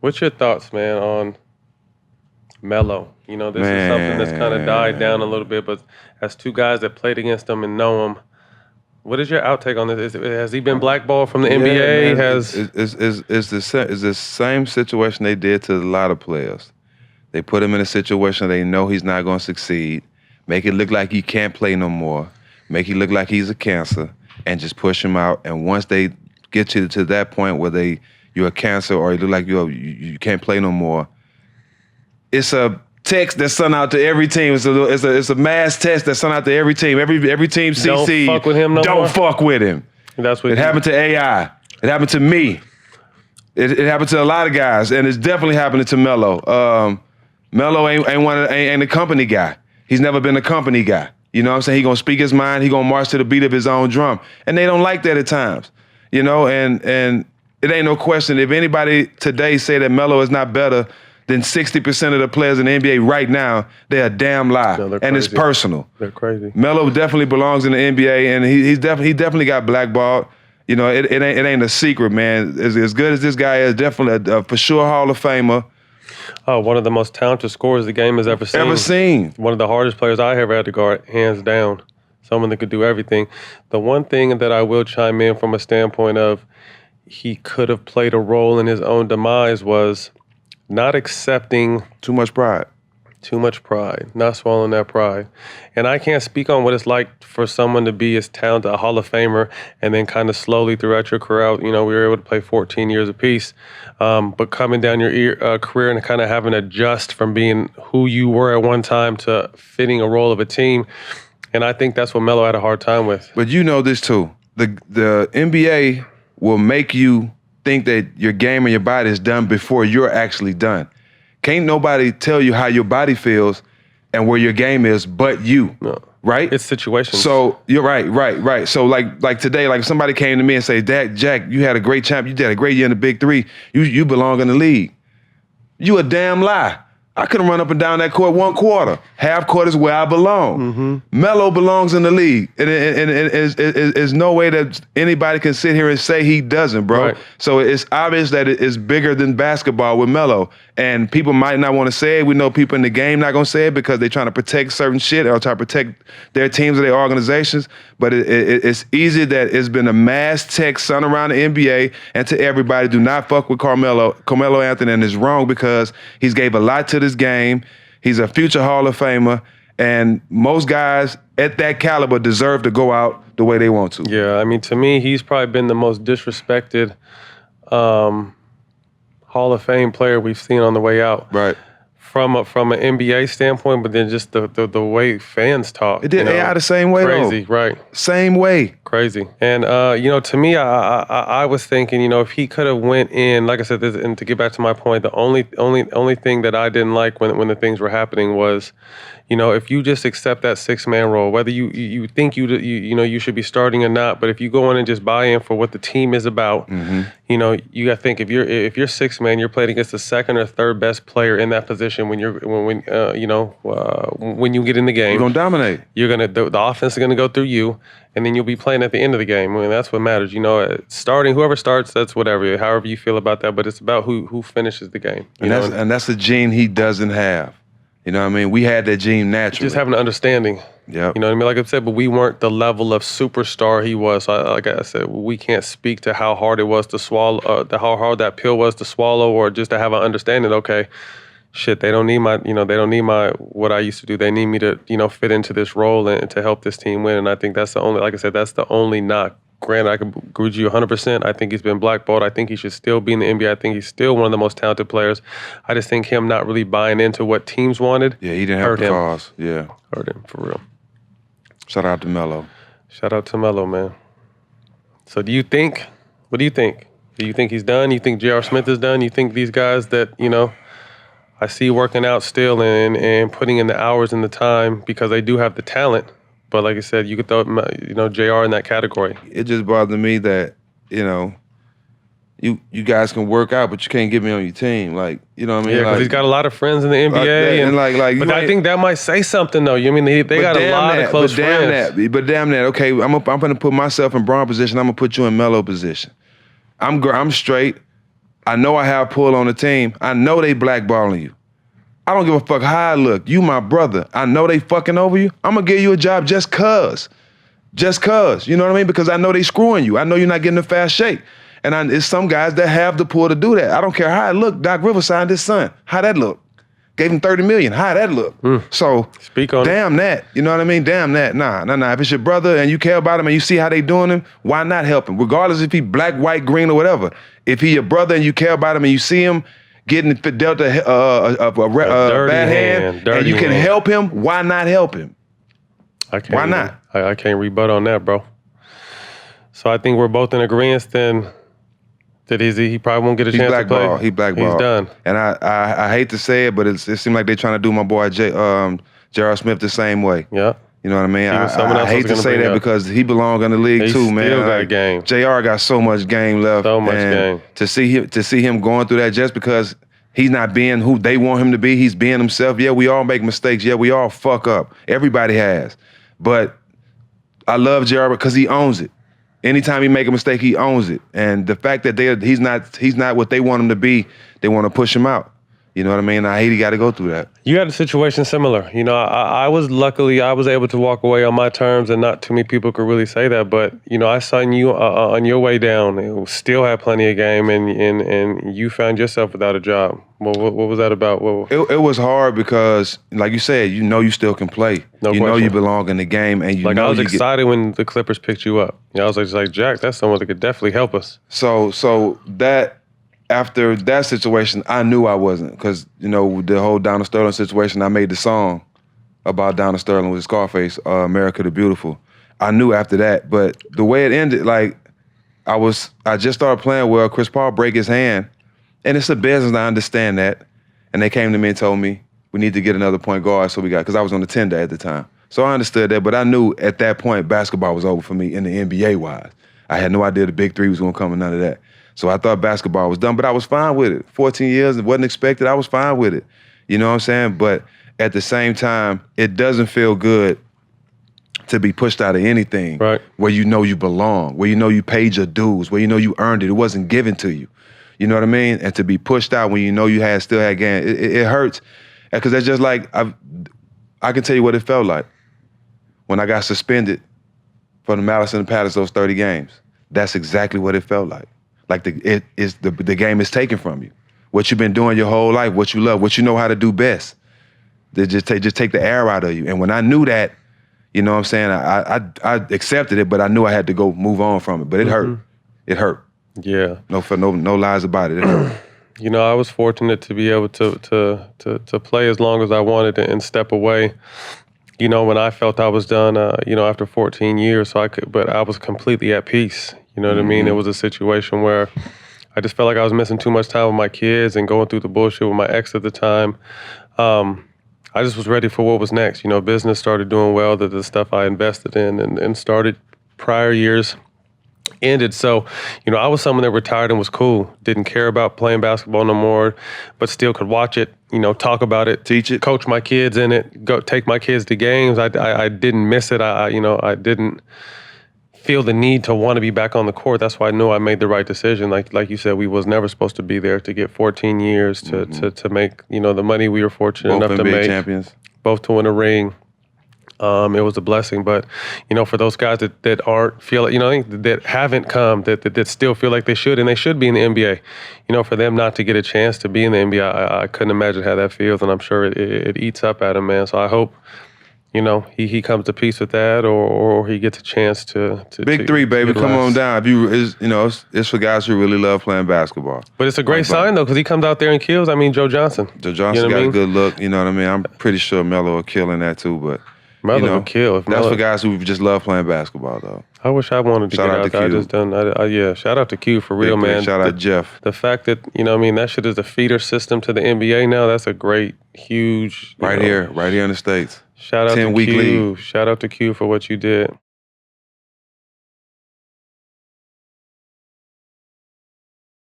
What's your thoughts, man, on Melo? This is something that's kind of died down a little bit, but as two guys that played against him and know him, what is your outtake on this? Has he been blackballed from the NBA? Man, it's the same situation they did to a lot of players. They put him in a situation they know he's not going to succeed, make it look like he can't play no more, make it look like he's a cancer, and just push him out. And once they get you to that point where you're a cancer or you look like you can't play no more, it's a text that's sent out to every team. It's a mass text that's sent out to every team. Every team CC. Don't fuck with him no more? Don't fuck with him. That's what it happened to AI. It happened to me. It happened to a lot of guys, and it's definitely happening to Melo. Melo ain't a company guy. He's never been a company guy. You know what I'm saying? He gonna speak his mind. He gonna march to the beat of his own drum, and they don't like that at times. And it ain't no question. If anybody today say that Melo is not better than 60% of the players in the NBA right now, they're a damn lie. No, and it's personal. They're crazy. Melo definitely belongs in the NBA, and he definitely got blackballed. It ain't a secret, man. As good as this guy is, definitely a for sure Hall of Famer. Oh, one of the most talented scorers the game has ever seen. One of the hardest players I ever had to guard, hands down. Someone that could do everything. The one thing that I will chime in from a standpoint of he could have played a role in his own demise was not accepting too much pride. Not swallowing that pride. And I can't speak on what it's like for someone to be as talented, a Hall of Famer, and then kind of slowly throughout your career, we were able to play 14 years apiece, but coming down your career and kind of having to adjust from being who you were at one time to fitting a role of a team. And I think that's what Melo had a hard time with. But you know this too. The NBA will make you think that your game and your body is done before you're actually done. Can't nobody tell you how your body feels and where your game is but you, right? It's situations. So you're right. So like today, like if somebody came to me and say, Jack, you had a great you did a great year in the Big Three. You belong in the league. You a damn lie. I couldn't run up and down that court one quarter. Half court is where I belong. Mm-hmm. Melo belongs in the league. And there's no way that anybody can sit here and say he doesn't, bro. Right. So it's obvious that it is bigger than basketball with Melo. And people might not want to say it. We know people in the game not going to say it because they're trying to protect certain shit or try to protect their teams or their organizations. But it's easy that it's been a mass text sent around the NBA and to everybody, do not fuck with Carmelo Anthony, and it's wrong because he's gave a lot to this game. He's a future Hall of Famer, and most guys at that caliber deserve to go out the way they want to. Yeah, I mean, to me, he's probably been the most disrespected Hall of Fame player we've seen on the way out. Right. From an NBA standpoint, but then just the way fans talk. It did AI the same way, crazy, though. Right. Same way. Crazy. And, to me, I was thinking, if he could have went in, like I said, and to get back to my point, the only thing that I didn't like when the things were happening was, if you just accept that 6-man role, whether you think you should be starting or not, but if you go in and just buy in for what the team is about, mm-hmm. you got to think if you're 6-man, you're playing against the second or third best player in that position when you get in the game. You're gonna dominate. The offense is gonna go through you, and then you'll be playing at the end of the game. I mean, that's what matters. Starting, whoever starts, that's whatever. However you feel about that, but it's about who finishes the game. And that's a gene he doesn't have. You know what I mean? We had that gene naturally. Just having an understanding. Yeah. You know what I mean? Like I said, but we weren't the level of superstar he was. So like I said, we can't speak to how hard it was to swallow, how hard that pill was to swallow, or just to have an understanding. Okay, shit, they don't need what I used to do. They need me to, fit into this role and to help this team win. And I think that's the only, like I said, that's the only knock. Granted, I can agree with you 100%. I think he's been blackballed. I think he should still be in the NBA. I think he's still one of the most talented players. I just think him not really buying into what teams wanted. Yeah, he didn't have the cause. Yeah. Hurt him, for real. Shout out to Melo. Shout out to Melo, man. So what do you think? Do you think he's done? You think J.R. Smith is done? You think these guys that, I see working out still and putting in the hours and the time because they do have the talent. But like I said, you could throw, JR in that category. It just bothered me that, you guys can work out, but you can't get me on your team. Like, you know what I mean? Yeah, because he's got a lot of friends in the NBA. But I think that might say something, though. I mean, they got a lot of close friends. But damn that. Okay, I'm going to put myself in Braun position. I'm going to put you in Melo position. I'm straight. I know I have pull on the team. I know they blackballing you. I don't give a fuck how I look. You my brother. I know they fucking over you. I'm gonna give you a job just cuz. Just cuz. You know what I mean? Because I know they screwing you. I know you're not getting in fast shape. And it's some guys that have the pull to do that. I don't care how it look. Doc Rivers signed his son. How that look? Gave him $30 million. How that look? So Speak on damn that. You know what I mean? Damn that. Nah. If it's your brother and you care about him and you see how they doing him, why not help him? Regardless if he black, white, green, or whatever. If he your brother and you care about him and you see him getting dealt a bad hand and you can help him, why not help him? Why not? I can't rebut on that, bro. So I think we're both in agreement then that he probably won't get a chance to play. He blackballed. He's done. And I hate to say it, but it seemed like they're trying to do my boy J.R. Smith the same way. Yeah. You know what I mean? I hate to say that because he belongs in the league too, man. He still got game. JR got so much game left. So much game. To see him going through that just because he's not being who they want him to be, he's being himself. Yeah, we all make mistakes. Yeah, we all fuck up. Everybody has. But I love JR because he owns it. Anytime he make a mistake, he owns it. And the fact that he's not what they want him to be, they want to push him out. You know what I mean? I hate he got to go through that. You had a situation similar. You know, I was able to walk away on my terms, and not too many people could really say that. But you know, I saw you on your way down. And still had plenty of game, and you found yourself without a job. What was that about? It was hard because, like you said, you know you still can play. No you question. know you belong in the game, and you know I was excited when the Clippers picked you up. You know, I was just like, Jack, that's someone that could definitely help us. So that. After that situation, I knew I wasn't because, you know, the whole Donald Sterling situation, I made the song about Donald Sterling with Scarface, America the Beautiful. I knew after that, but the way it ended, like, I just started playing well. Chris Paul break his hand, and it's a business, I understand that. And they came to me and told me, we need to get another point guard, so because I was on the tender at the time. So I understood that, but I knew at that point basketball was over for me in the NBA-wise. I had no idea the big three was gonna come and none of that. So I thought basketball was done, but I was fine with it. 14 years, it wasn't expected, I was fine with it. You know what I'm saying? But at the same time, it doesn't feel good to be pushed out of anything where you know you belong, where you know you paid your dues, where you know you earned it. It wasn't given to you. You know what I mean? And to be pushed out when you know you still had game, it hurts. Because that's just like, I can tell you what it felt like when I got suspended from the Malice and the Palace, those 30 games. That's exactly what it felt like. Like the game is taken from you. What you've been doing your whole life, what you love, what you know how to do best. They just take the air out of you. And when I knew that, you know what I'm saying, I accepted it, but I knew I had to go move on from it. But it hurt. It hurt. Yeah. No lies about it. It hurt. You know, I was fortunate to be able to play as long as I wanted and step away. You know, when I felt I was done, you know, after 14 years, but I was completely at peace. You know what I mean? It was a situation where I just felt like I was missing too much time with my kids and going through the bullshit with my ex at the time. I just was ready for what was next. You know, business started doing well, the stuff I invested in and started prior years ended. So, you know, I was someone that retired and was cool. Didn't care about playing basketball no more, but still could watch it, you know, talk about it, teach it, coach my kids in it, go take my kids to games. I didn't miss it. I didn't feel the need to want to be back on the court. That's why I knew I made the right decision. Like you said, we was never supposed to be there to get 14 years to make, you know, the money we were fortunate enough to make. Champions. Both to win a ring. It was a blessing, but you know, for those guys that aren't that haven't come, that still feel like they should, and they should be in the NBA. You know, for them not to get a chance to be in the NBA, I couldn't imagine how that feels, and I'm sure it eats up at him, man. So I hope, you know, he comes to peace with that, or he gets a chance to Big three, baby, come on down. It's for guys who really love playing basketball. But it's a great sign though, because he comes out there and kills. I mean, Joe Johnson. Joe Johnson got a good look. You know what I mean? I'm pretty sure Melo will kill in that too, but. Melo would kill. That's for guys who just love playing basketball, though. I wish I wanted to get out there. I just done. Yeah, shout out to Q for real, man. Shout out Jeff. The fact that, you know what I mean, that shit is a feeder system to the NBA now. That's a great, huge. Right here in the States. Shout out to Q. Shout out to Q for what you did.